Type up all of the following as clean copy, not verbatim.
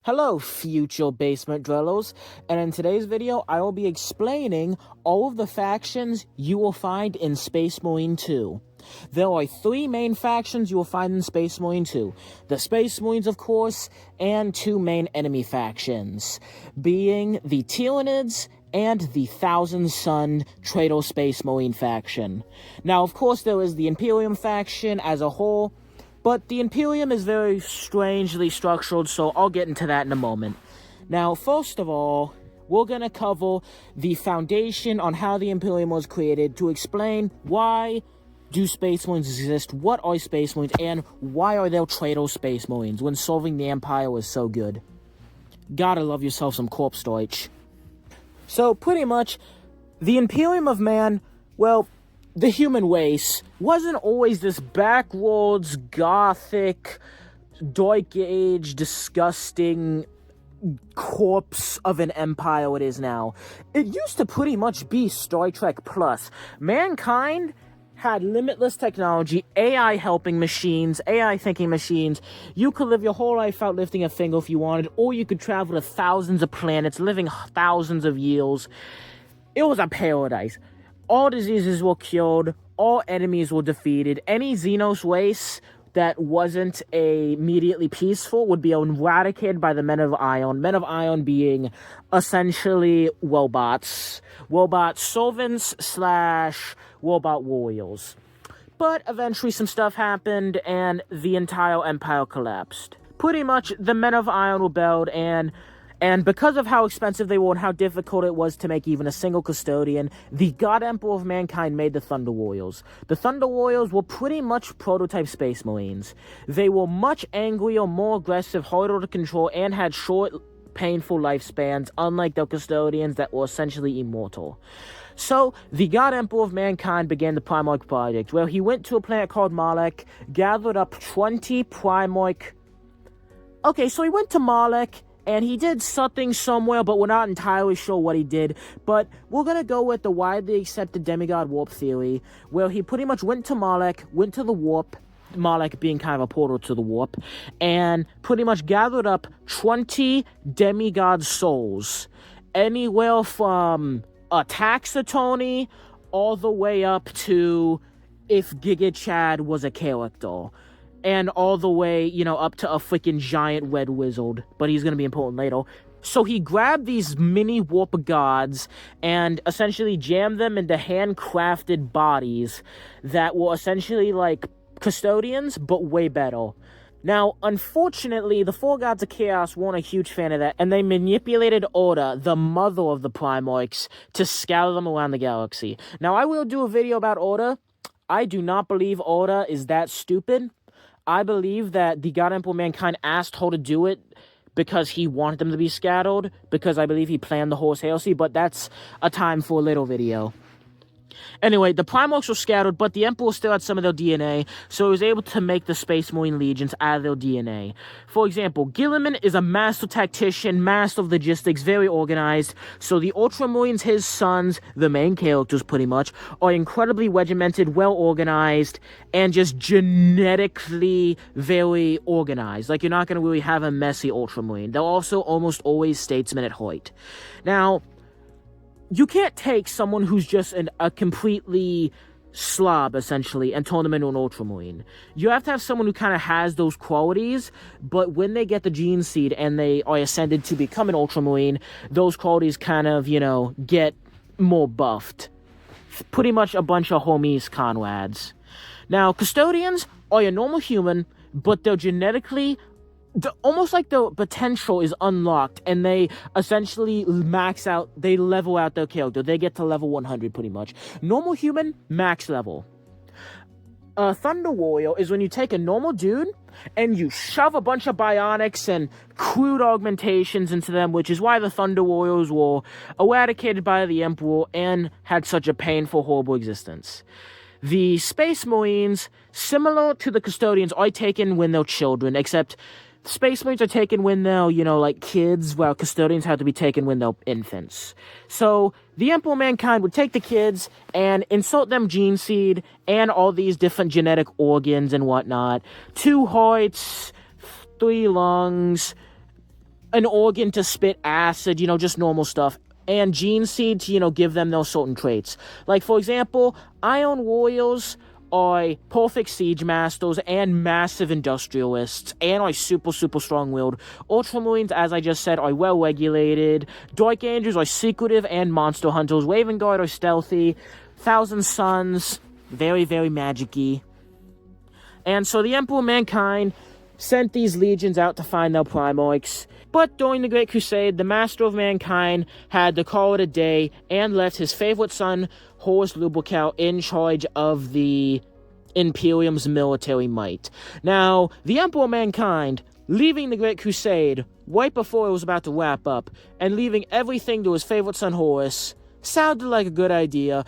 Hello, future basement dwellers, and in today's video, I will be explaining all of the factions you will find in Space Marine 2. There are three main factions you will find in Space Marine 2. The Space Marines, of course, and two main enemy factions, being the Tyranids and the Thousand Sun Traitor Space Marine faction. Now, of course, there is the Imperium faction as a whole, but the Imperium is very strangely structured, so I'll get into that in a moment. Now, first of all, we're going to cover the foundation on how the Imperium was created to explain why do Space Marines exist, what are Space Marines, and why are there traitor Space Marines when solving the Empire was so good. Gotta love yourself some corpse Deutsch. So, pretty much, the Imperium of Man, well, the human race wasn't always this backwards, gothic, dark age, disgusting corpse of an empire it is now. It used to pretty much be Star Trek Plus. Mankind had limitless technology, AI helping machines, AI thinking machines. You could live your whole life without lifting a finger if you wanted, or you could travel to thousands of planets, living thousands of years. It was a paradise. All diseases were cured, all enemies were defeated. Any Xenos race that wasn't immediately peaceful would be eradicated by the Men of Iron. Men of Iron being essentially robots. Robot servants / robot warriors. But eventually some stuff happened and the entire empire collapsed. Pretty much the Men of Iron rebelled, and because of how expensive they were and how difficult it was to make even a single custodian, the God Emperor of Mankind made the Thunder Warriors. The Thunder Warriors were pretty much prototype Space Marines. They were much angrier, more aggressive, harder to control, and had short, painful lifespans, unlike their custodians that were essentially immortal. So, the God Emperor of Mankind began the Primarch Project, where he went to a planet called Malek, gathered up 20 Primarch... Okay, so he went to Malek, and he did something somewhere, but we're not entirely sure what he did. But we're going to go with the widely accepted demigod warp theory, where he pretty much went to Malek, went to the warp, Malek being kind of a portal to the warp, and pretty much gathered up 20 demigod souls. Anywhere from a Taxotony all the way up to if Giga Chad was a character. And all the way, up to a freaking giant red wizard. But he's going to be important later. So he grabbed these mini warp gods and essentially jammed them into handcrafted bodies that were essentially like custodians, but way better. Now, unfortunately, the four gods of chaos weren't a huge fan of that, and they manipulated Orda, the mother of the Primarchs, to scour them around the galaxy. Now, I will do a video about Orda. I do not believe Orda is that stupid. I believe that the God Emperor Mankind asked her to do it because he wanted them to be scattered, because I believe he planned the Horus Heresy, but that's a time for a little video. Anyway, the Primarchs were scattered, but the Emperor still had some of their DNA, so he was able to make the Space Marine legions out of their DNA. For example, Gilliman is a master tactician, master of logistics, very organized, so the Ultramarines, his sons, the main characters pretty much, are incredibly regimented, well organized, and just genetically very organized. Like, you're not going to really have a messy Ultramarine. They're also almost always statesmen at heart. Now, you can't take someone who's just a completely slob, essentially, and turn them into an Ultramarine. You have to have someone who kind of has those qualities, but when they get the gene seed and they are ascended to become an Ultramarine, those qualities kind of, get more buffed. Pretty much a bunch of homies conrads. Now, custodians are a normal human, but they're genetically... almost like the potential is unlocked, and they essentially they level out their character. They get to level 100, pretty much. Normal human, max level. A Thunder Warrior is when you take a normal dude, and you shove a bunch of bionics and crude augmentations into them, which is why the Thunder Warriors were eradicated by the Emperor and had such a painful, horrible existence. The Space Marines, similar to the Custodians, are taken when they're children, except Space Marines are taken when they're, like kids, while Custodians have to be taken when they're infants. So, the Emperor Mankind would take the kids and insert them gene seed and all these different genetic organs and whatnot. 2 hearts, 3 lungs, an organ to spit acid, just normal stuff, and gene seed to, give them those certain traits. Like, for example, Iron Warriors are perfect siege masters and massive industrialists, and are super, super strong-willed. Ultramarines, as I just said, are well-regulated. Dark Angels are secretive and monster hunters. Raven Guard are stealthy. Thousand Sons, very, very magic-y. And so the Emperor of Mankind sent these legions out to find their Primarchs. But during the Great Crusade, the Master of Mankind had to call it a day and left his favorite son, Horus in charge of the Imperium's military might. Now, the Emperor of Mankind, leaving the Great Crusade right before it was about to wrap up, and leaving everything to his favorite son, Horus, sounded like a good idea.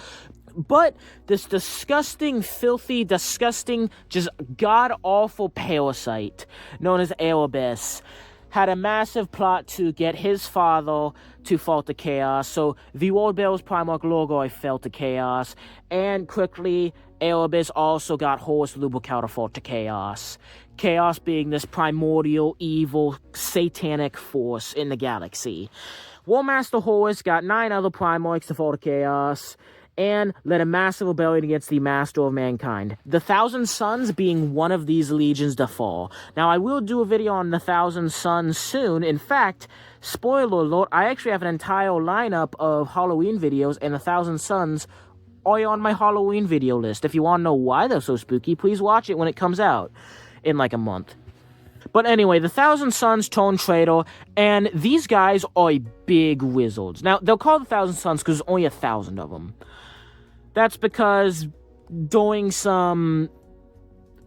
But this disgusting, filthy, disgusting, just god-awful parasite known as Erebus had a massive plot to get his father to fall to chaos. So the World Bearers Primarch Lorgoi fell to chaos, and quickly Erebus also got Horus Lupercal to fall to chaos. Chaos being this primordial, evil, satanic force in the galaxy. War Master Horus got 9 other Primarchs to fall to chaos, and led a massive rebellion against the Master of Mankind. The Thousand Sons being one of these legions to fall. Now, I will do a video on the Thousand Sons soon. In fact, spoiler alert, I actually have an entire lineup of Halloween videos, and the Thousand Sons are on my Halloween video list. If you want to know why they're so spooky, please watch it when it comes out in like a month. But anyway, the Thousand Sons turned traitor, and these guys are big wizards. Now, they'll call the Thousand Sons because there's only 1,000 of them. That's because doing some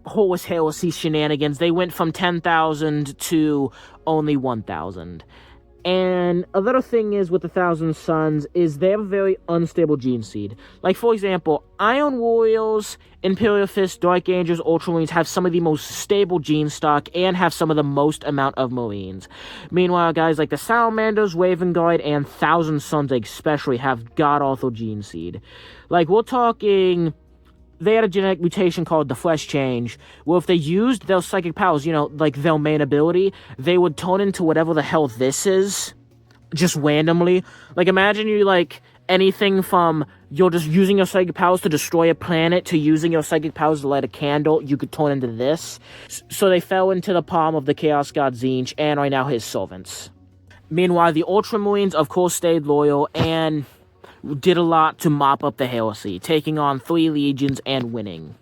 Horus Heresy shenanigans, they went from 10,000 to only 1,000. And another thing is with the Thousand Sons is they have a very unstable gene seed. Like, for example, Iron Warriors, Imperial Fists, Dark Angels, Ultramarines have some of the most stable gene stock and have some of the most amount of Marines. Meanwhile, guys like the Salamanders, Raven Guard, and Thousand Sons especially have god-awful gene seed. Like, we're talking, they had a genetic mutation called the Flesh Change, where if they used their psychic powers, like their main ability, they would turn into whatever the hell this is, just randomly. Like, imagine you, anything from you're just using your psychic powers to destroy a planet to using your psychic powers to light a candle, you could turn into this. So they fell into the palm of the Chaos God Tzeentch and are now his servants. Meanwhile, the Ultramarines, of course, stayed loyal and did a lot to mop up the heresy, taking on 3 legions and winning.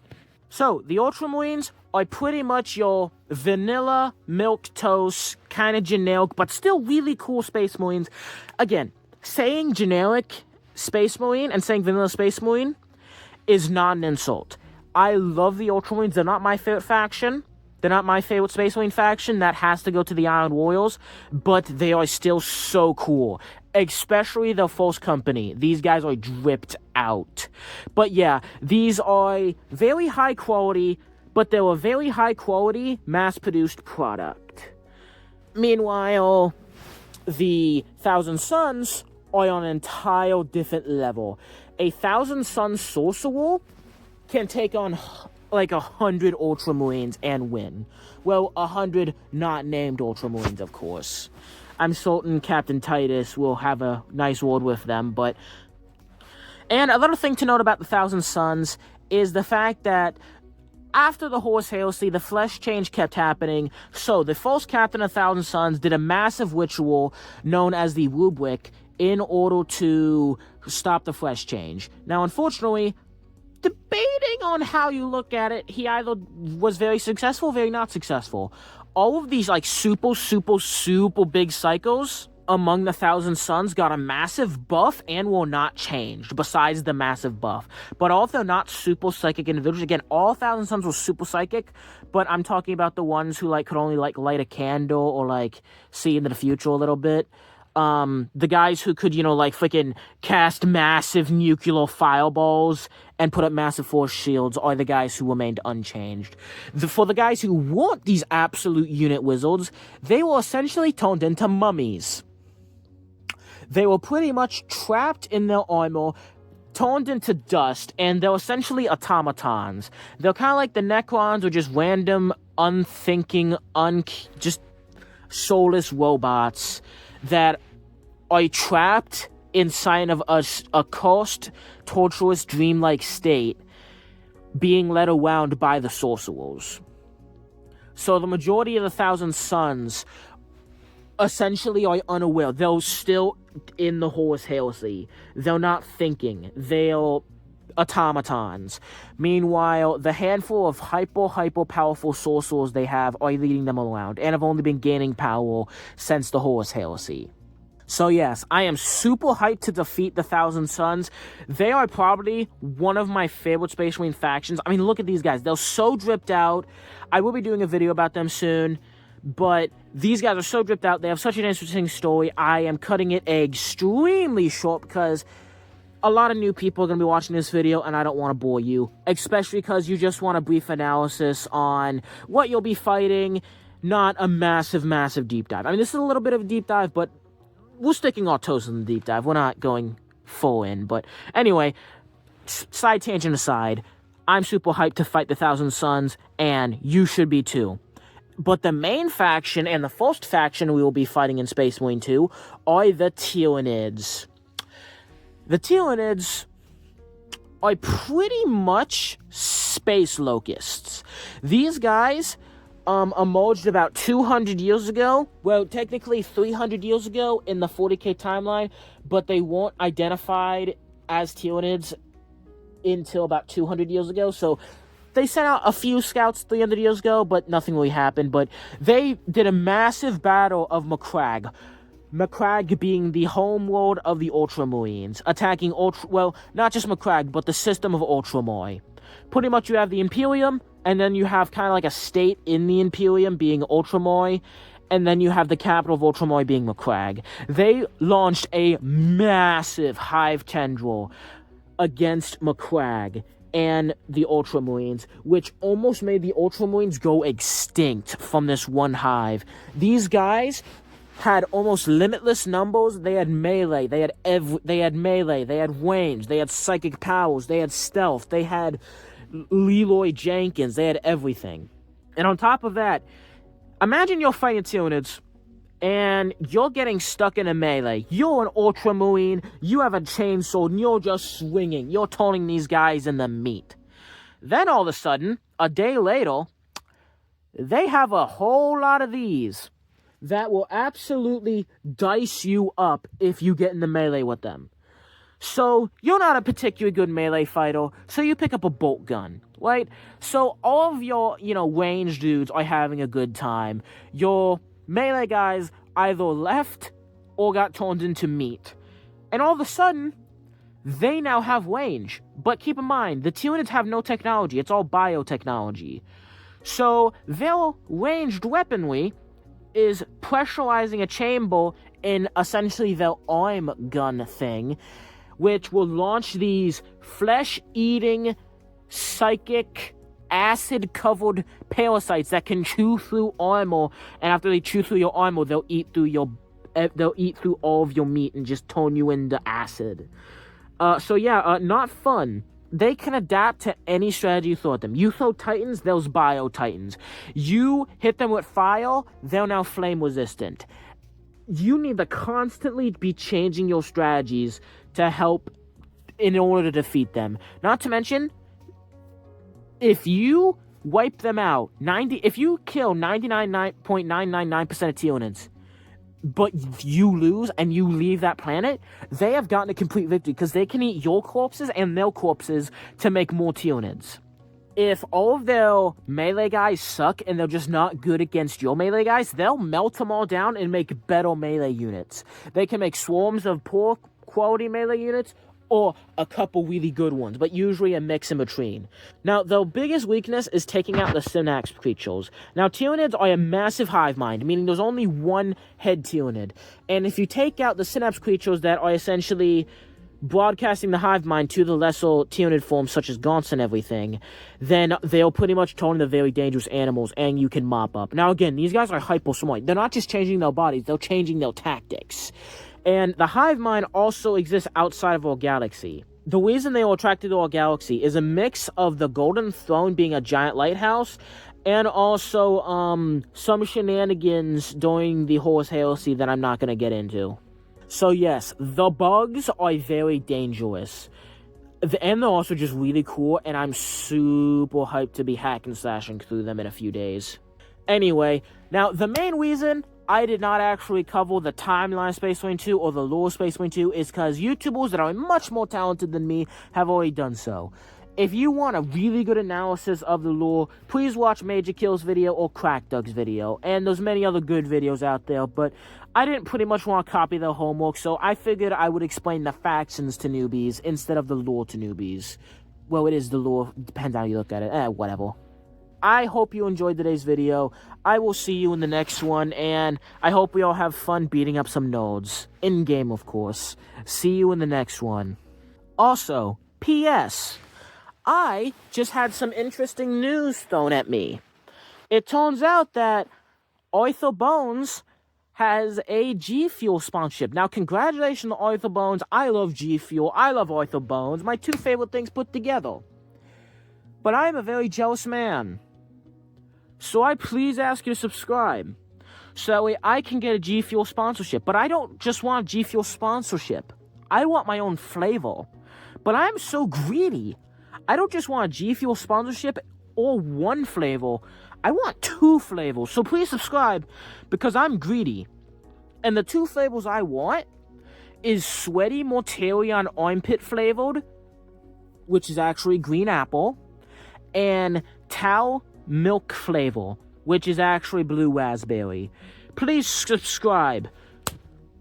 So, the Ultramarines are pretty much your vanilla, milquetoast, kind of generic, but still really cool Space Marines. Again, saying generic Space Marine and saying vanilla Space Marine is not an insult. I love the Ultramarines. They're not my favorite faction. They're not my favorite Space Marine faction. That has to go to the Iron Warriors, but they are still so cool. Especially the First Company. These guys are dripped out. But yeah, these are very high quality, but they're a very high quality, mass-produced product. Meanwhile, the Thousand Sons are on an entire different level. A Thousand Sons sorcerer can take on 100 Ultramarines and win. Well, 100 not named Ultramarines, of course. I'm certain Captain Titus will have a nice word with them, but... And another thing to note about the Thousand Sons is the fact that after the Horus Heresy, the Flesh Change kept happening, so the first Captain of Thousand Sons did a massive ritual known as the Rubric in order to stop the Flesh Change. Now, unfortunately, debating on how you look at it, he either was very successful or very not successful. All of these, super, super, super big psychos among the Thousand Sons got a massive buff and were not changed, besides the massive buff. But all of them not super psychic individuals. Again, all Thousand Sons were super psychic, but I'm talking about the ones who, could only, light a candle or, see into the future a little bit. The guys who could, freaking cast massive nuclear fireballs and put up massive force shields are the guys who remained unchanged. For the guys who weren't these absolute unit wizards, they were essentially turned into mummies. They were pretty much trapped in their armor, turned into dust, and they're essentially automatons. They're kind of like the Necrons, or just random, unthinking, just soulless robots that are trapped inside of a cursed, torturous, dreamlike state, being led around by the sorcerers. So the majority of the Thousand Sons essentially are unaware. They're still in the Horus Heresy. They're not thinking. They're automatons. Meanwhile, the handful of hyper powerful sorcerers they have are leading them around, and have only been gaining power since the Horus Heresy. So yes, I am super hyped to defeat the Thousand Sons. They are probably one of my favorite Space Marine factions. I mean, look at these guys. They're so dripped out. I will be doing a video about them soon. But these guys are so dripped out. They have such an interesting story. I am cutting it extremely short because a lot of new people are going to be watching this video, and I don't want to bore you. Especially because you just want a brief analysis on what you'll be fighting, not a massive deep dive. I mean, this is a little bit of a deep dive, but we're sticking our toes in the deep dive. We're not going full in. But anyway, side tangent aside, I'm super hyped to fight the Thousand Sons, and you should be too. But the main faction and the first faction we will be fighting in Space Marine 2 are the Tyranids. The Tyranids are pretty much space locusts. These guys emerged about 200 years ago. Well, technically 300 years ago in the 40k timeline, but they weren't identified as Tyranids until about 200 years ago. So they sent out a few scouts 300 years ago, but nothing really happened. But they did a massive battle of Macragge. Macragge being the homeworld of the Ultramarines, attacking not just Macragge, but the system of Ultramar. Pretty much you have the Imperium, and then you have kind of like a state in the Imperium being Ultramar, and then you have the capital of Ultramar being Macragge. They launched a massive hive tendril against Macragge and the Ultramarines, which almost made the Ultramarines go extinct from this one hive. These guys had almost limitless numbers. They had melee, they had melee, they had range, they had psychic powers, they had stealth, they had Leroy Jenkins, they had everything. And on top of that, imagine you're fighting Tyranids, and you're getting stuck in a melee. You're an Ultramarine, you have a chainsaw, and you're just swinging. You're turning these guys into meat. Then all of a sudden, a day later, they have a whole lot of these that will absolutely dice you up if you get in the melee with them. So, you're not a particularly good melee fighter, so you pick up a bolt gun, right? So, all of your, ranged dudes are having a good time. Your melee guys either left or got turned into meat. And all of a sudden, they now have range. But keep in mind, the Tyranids have no technology. It's all biotechnology. So, their ranged weaponry is pressurizing a chamber in essentially their arm gun thing, which will launch these flesh-eating, psychic, acid-covered parasites that can chew through armor, and after they chew through your armor, they'll eat through all of your meat and just turn you into acid. Not fun. They can adapt to any strategy you throw at them. You throw Titans, there's Bio-Titans. You hit them with fire, they're now flame-resistant. You need to constantly be changing your strategies to help in order to defeat them. Not to mention, if you wipe them out, if you kill 99.999% of Tyranids, but you lose and you leave that planet, they have gotten a complete victory because they can eat your corpses and their corpses to make more Tyranids. If all of their melee guys suck and they're just not good against your melee guys, they'll melt them all down and make better melee units. They can make swarms of poor quality melee units or a couple really good ones, but usually a mix in between. Now, their biggest weakness is taking out the synapse creatures. Now, Tyranids are a massive hive mind, meaning there's only one head Tyranid. And if you take out the synapse creatures that are essentially broadcasting the hive mind to the lesser Tyranid forms, such as Gaunts and everything, then they'll pretty much turn into very dangerous animals, and you can mop up. Now, again, these guys are hyper smart. They're not just changing their bodies, they're changing their tactics. And the hive mind also exists outside of our galaxy. The reason they are attracted to our galaxy is a mix of the Golden Throne being a giant lighthouse And also, some shenanigans during the Horus Heresy that I'm not going to get into. So yes, the bugs are very dangerous. And they're also just really cool, and I'm super hyped to be hack and slashing through them in a few days. Anyway, now the main reason I did not actually cover the timeline Space Marine 2 or the lore Space Marine 2 is because YouTubers that are much more talented than me have already done so. If you want a really good analysis of the lore, please watch Major Kill's video or Crack Doug's video. And there's many other good videos out there, but I didn't pretty much want to copy their homework, so I figured I would explain the factions to newbies instead of the lore to newbies. Well, it is the lore, depends how you look at it, whatever. I hope you enjoyed today's video. I will see you in the next one, and I hope we all have fun beating up some nodes. In-game, of course. See you in the next one. Also, P.S. I just had some interesting news thrown at me. It turns out that Arthur Bones has a G Fuel sponsorship. Now, congratulations to Arthur Bones. I love G Fuel. I love Arthur Bones. My two favorite things put together. But I am a very jealous man. So I please ask you to subscribe. So that way I can get a G Fuel sponsorship. But I don't just want G Fuel sponsorship. I want my own flavor. But I'm so greedy. I don't just want a G Fuel sponsorship or one flavor. I want 2 flavors. So please subscribe because I'm greedy. And the 2 flavors I want is Sweaty Mortarion Armpit flavored, which is actually green apple, and Tau Milk flavor, which is actually blue raspberry. Please subscribe.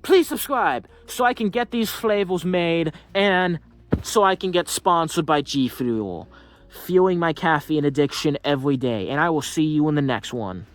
Please subscribe so I can get these flavors made and so I can get sponsored by G Fuel, fueling my caffeine addiction every day, and I will see you in the next one.